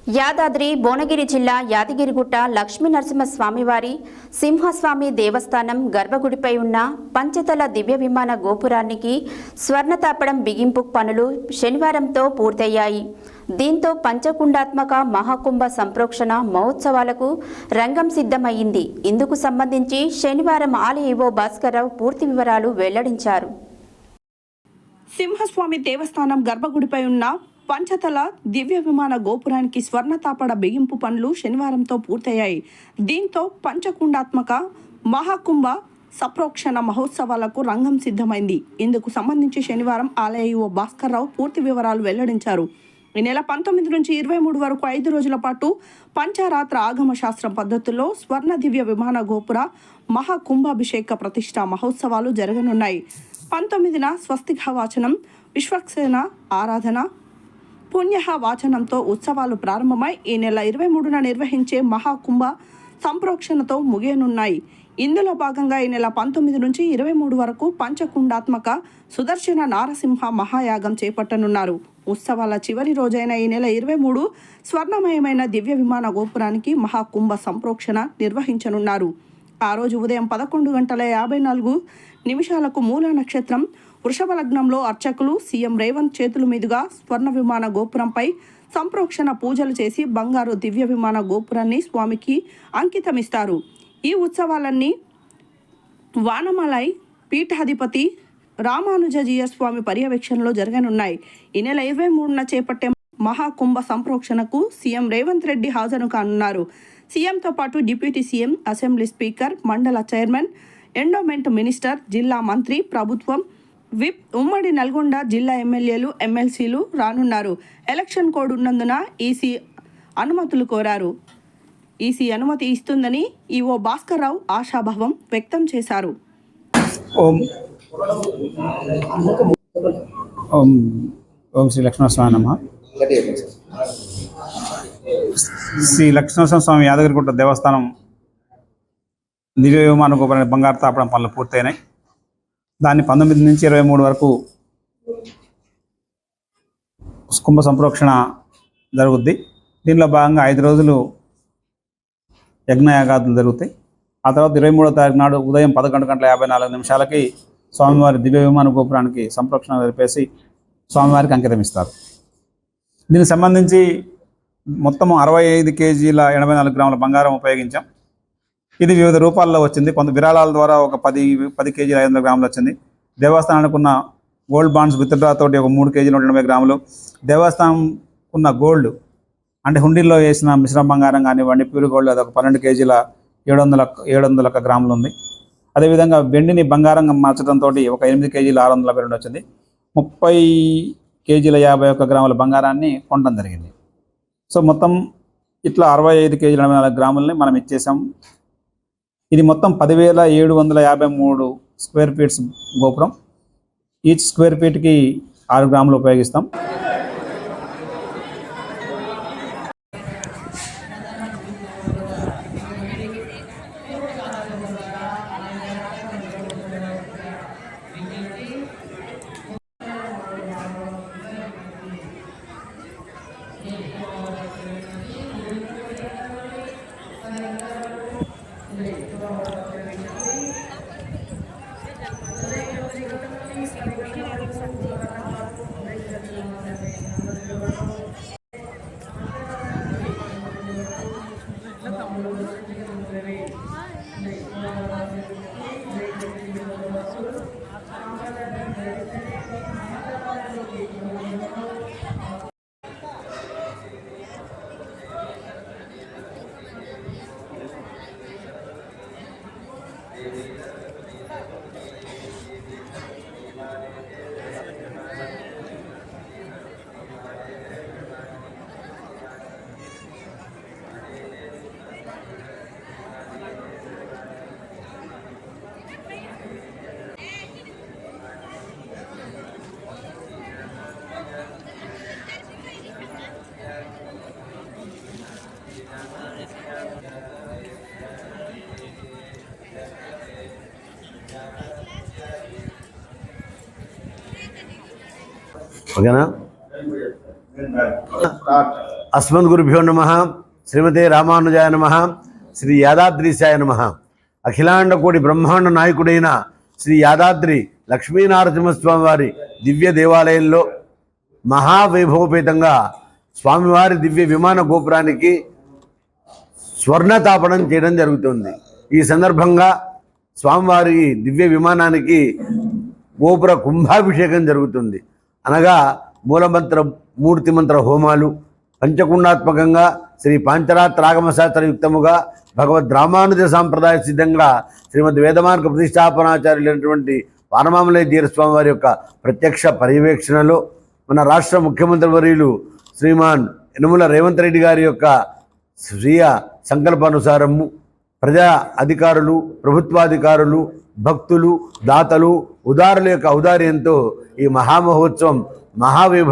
యాదాద్రి భువనగిరి జిల్లా యాదగిరిగుట్ట లక్ష్మీ నరసింహస్వామివారి సింహస్వామి దేవస్థానం గర్భగుడిపై ఉన్న పంచతల దివ్య విమాన గోపురానికి స్వర్ణతాపడం బిగింపు పనులు శనివారంతో పూర్తయ్యాయి. దీంతో పంచకుండాత్మక మహాకుంభ సంప్రోక్షణ మహోత్సవాలకు రంగం సిద్ధమైంది. ఇందుకు సంబంధించి శనివారం ఆలయ ఈవో భాస్కర్రావు పూర్తి వివరాలు వెల్లడించారు. సింహస్వామి దేవస్థానం గర్భగుడిపై ఉన్న పంచతల దివ్య విమాన గోపురానికి స్వర్ణతాపడ బిగింపు పనులు శనివారంతో పూర్తయ్యాయి. దీంతో పంచకుండాత్మక మహాకుంభ సంప్రోక్షణ మహోత్సవాలకు రంగం సిద్ధమైంది. ఇందుకు సంబంధించి శనివారం ఆలయ ఈవో భాస్కర్రావు పూర్తి వివరాలు వెల్లడించారు. ఈ నెల 19 నుంచి 23 వరకు 5 రోజుల పాటు పంచారాత్ర ఆగమ శాస్త్రం పద్ధతుల్లో స్వర్ణ దివ్య విమాన గోపుర మహాకుంభాభిషేక ప్రతిష్ట మహోత్సవాలు జరగనున్నాయి. 19న స్వస్తిక వాచనం, విశ్వక్సేన ఆరాధన, పుణ్యహ వాచనంతో ఉత్సవాలు ప్రారంభమై ఈ నెల 23న నిర్వహించే మహాకుంభ సంప్రోక్షణతో ముగియనున్నాయి. ఇందులో భాగంగా ఈ నెల 19 నుంచి 23 వరకు పంచకుండాత్మక సుదర్శన నారసింహ మహాయాగం చేపట్టనున్నారు. ఉత్సవాల చివరి రోజైన ఈ నెల 23 స్వర్ణమయమైన దివ్య విమాన గోపురానికి మహాకుంభ సంప్రోక్షణ నిర్వహించనున్నారు. ఆ రోజు ఉదయం 11:54 మూల నక్షత్రం వృషభ లగ్నంలో అర్చకులు సీఎం రేవంత్ చేతుల మీదుగా స్వర్ణ విమాన గోపురంపై సంప్రోక్షణ పూజలు చేసి బంగారు దివ్య విమాన గోపురాన్ని స్వామికి అంకితమిస్తారు. ఈ ఉత్సవాలన్నీ వానమలై పీఠాధిపతి రామానుజీయ స్వామి పర్యవేక్షణలో జరగనున్నాయి. ఈ నెల 23న చేపట్టే మహాకుంభ సంప్రోక్షణకు సీఎం రేవంత్ రెడ్డి హాజరు కానున్నారు. సీఎంతో పాటు డిప్యూటీ సీఎం, అసెంబ్లీ స్పీకర్, మండల చైర్మన్, ఎండోమెంట్ మినిస్టర్, జిల్లా మంత్రి, ప్రభుత్వం విప్, ఉమ్మడి నల్గొండ జిల్లా ఎమ్మెల్యేలు, ఎమ్మెల్సీలు రానున్నారు. ఎలక్షన్ కోడ్ ఉన్నందున ఈసీ అనుమతులు కోరారు. ఈసీ అనుమతి ఇస్తుందని ఈవో భాస్కర్రావు ఆశాభావం వ్యక్తం చేశారు. ఓం శ్రీ లక్ష్మణస్వామి నమః. శ్రీ లక్ష్మణస్వామి యాదగిరిగుట్ట దేవస్థానం దివ్య విమాన గోపురానికి బంగారు తాపడం పనులు పూర్తయినాయి. దాన్ని 19 నుంచి 23 వరకు కుంభ సంప్రోక్షణ జరుగుద్ది. దీనిలో భాగంగా 5 రోజులు యజ్ఞయాగాదులు జరుగుతాయి. ఆ తర్వాత 23వ తారీఖు నాడు ఉదయం 11:54 స్వామివారి దివ్య విమాన గోపురానికి సంప్రోక్షణ జరిపేసి స్వామివారికి అంకితం ఇస్తారు. దీనికి సంబంధించి మొత్తం 65 కేజీల 84 గ్రాముల బంగారం ఉపయోగించాం. ఇది వివిధ రూపాల్లో వచ్చింది. కొంత విరాళాల ద్వారా ఒక 10 కేజీల 500 గ్రాములు వచ్చింది. దేవస్థానానికి ఉన్న గోల్డ్ బాండ్స్ విత్డ్రా తోటి ఒక 3 కేజీల 180 గ్రాములు, దేవస్థానం ఉన్న గోల్డ్ అంటే హుండీల్లో వేసిన మిశ్రమ బంగారం కానివ్వండి, ప్యూర్ గోల్డ్ అదొక 12 కేజీల 700 గ్రాములు ఉంది. అదేవిధంగా వెండిని బంగారంగా మార్చడంతో ఒక 8 కేజీల 622 వచ్చింది. 30 కేజీల 51 గ్రాముల బంగారాన్ని కొనడం జరిగింది. సో మొత్తం ఇట్లా 65 కేజీల 84 గ్రాములని మనం ఇచ్చేసాం. ఇది మొత్తం 10,753 స్క్వేర్ ఫీట్స్ గోపురం. ఈచ్ స్క్వేర్ ఫీట్కి 6 గ్రాములు ఉపయోగిస్తాం. ఓకేనా? అస్మద్గురుభ్యో నమః. శ్రీమతే రామానుజాయ నమః. శ్రీ యాదాద్రీశాయ నమః. అఖిలాండ కోటి బ్రహ్మాండ నాయకుడైన శ్రీ యాదాద్రి లక్ష్మీనరసింహస్వామి వారి దివ్య దేవాలయంలో మహావైభవపేతంగా స్వామివారి దివ్య విమాన గోపురానికి స్వర్ణతాపనం చేయడం జరుగుతుంది. ఈ సందర్భంగా స్వామివారి దివ్య విమానానికి గోపుర కుంభాభిషేకం జరుగుతుంది. అనగా మూర్తిమంత్ర హోమాలు, పంచకుండాత్మకంగా శ్రీ పాంచరాత్రాగమ శాస్త్రయుక్తముగా భగవద్ రామానుజ సాంప్రదాయ సిద్ధంగా శ్రీమద్ వేదమార్గ ప్రతిష్టాపనాచార్యులైనటువంటి వానమామలయ జీరస్వామి వారి యొక్క ప్రత్యక్ష పర్యవేక్షణలో మన రాష్ట్ర ముఖ్యమంత్రి వర్యులు శ్రీమాన్ యనమల రేవంత్ రెడ్డి గారి యొక్క స్వీయ సంకల్పానుసారము ప్రజా అధికారులు, ప్రభుత్వాధికారులు, భక్తులు, దాతలు, ఉదారుల యొక్క ఔదార్యంతో ఈ మహామహోత్సవం మహావైభవం